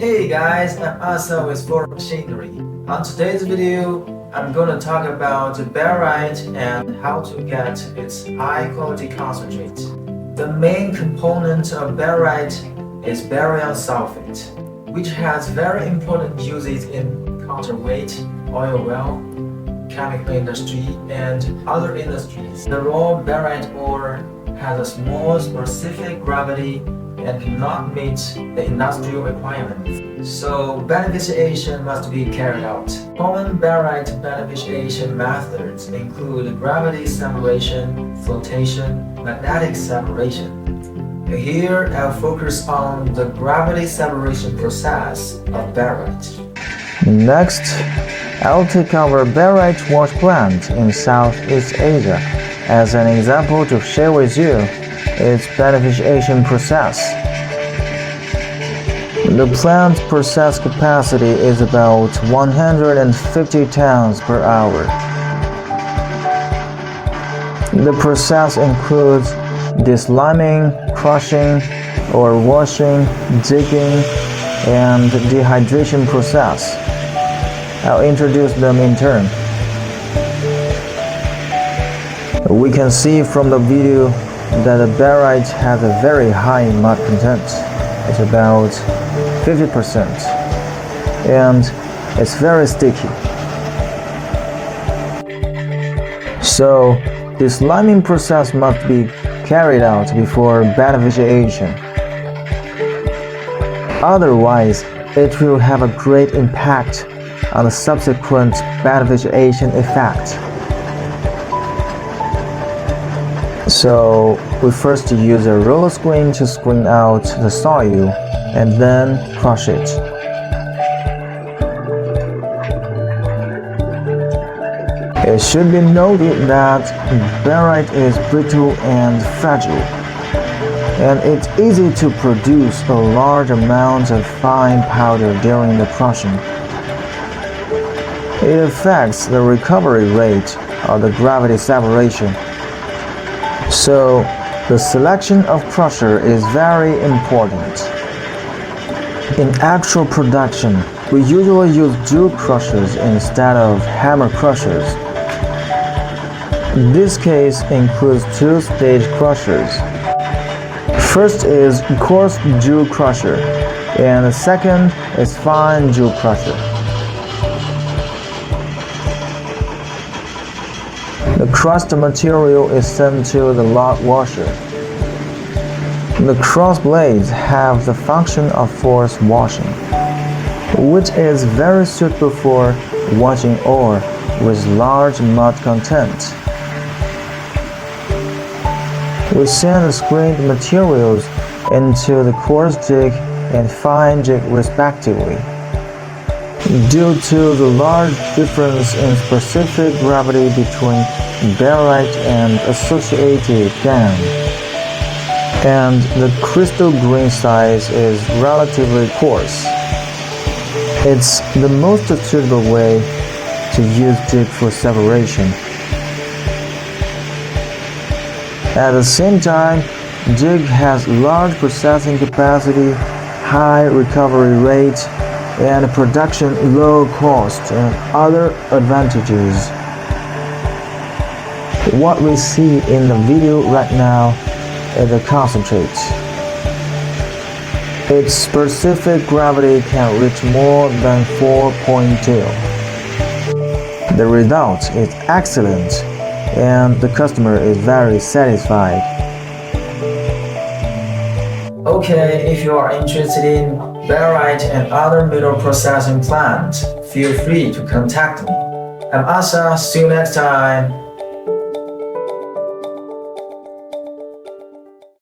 Hey guys, I'm Asa with Forui Machinery. On today's video, I'm going to talk about barite and how to get its high quality concentrate. The main component of barite is barium sulfate, which has very important uses in counterweight, oil well, chemical industry, and other industries. The raw barite ore has a small specific gravity and cannot meet the industrial requirements. So beneficiation must be carried out. Common barite beneficiation methods include gravity separation, flotation, magnetic separation. Here I'll focus on the gravity separation process of barite. Next, I'll take our barite wash plant in Southeast Asia as an example to share with you its beneficiation process. The plant process capacity is about 150 tons per hour. The process includes desliming, crushing or washing, digging, and dehydration process. I'll introduce them in turn. We can see from the video that the barite has a very high mud content. It's about 50%, and it's very sticky. So this liming process must be carried out before beneficiation. Otherwise, it will have a great impact on the subsequent beneficiation effect. So we first use a roller screen to screen out the soil and then crush it. It should be noted that barite is brittle and fragile, and it's easy to produce a large amount of fine powder during the crushing. It affects the recovery rate of the gravity separation. So the selection of crusher is very important. In actual production, we usually use dual crushers instead of hammer crushers. This case includes two-stage crushers. First is coarse dual crusher, and the second is fine dual crusher. The crushed material is sent to the log washer. The cross blades have the function of force washing, which is very suitable for washing ore with large mud content. We send the screened materials into the coarse jig and fine jig respectively. Due to the large difference in specific gravity between barite and associated gangue, and the crystal grain size is relatively coarse, it's the most suitable way to use jig for separation. At the same time, jig has large processing capacity, high recovery rate, and production low cost and other advantages. What we see in the video right now is the concentrate. Its specific gravity can reach more than 4.2. The result is excellent, and the customer is very satisfied. Okay, if you are interested in barite and other mineral processing plants, feel free to contact me. I'm Asa, see you next time.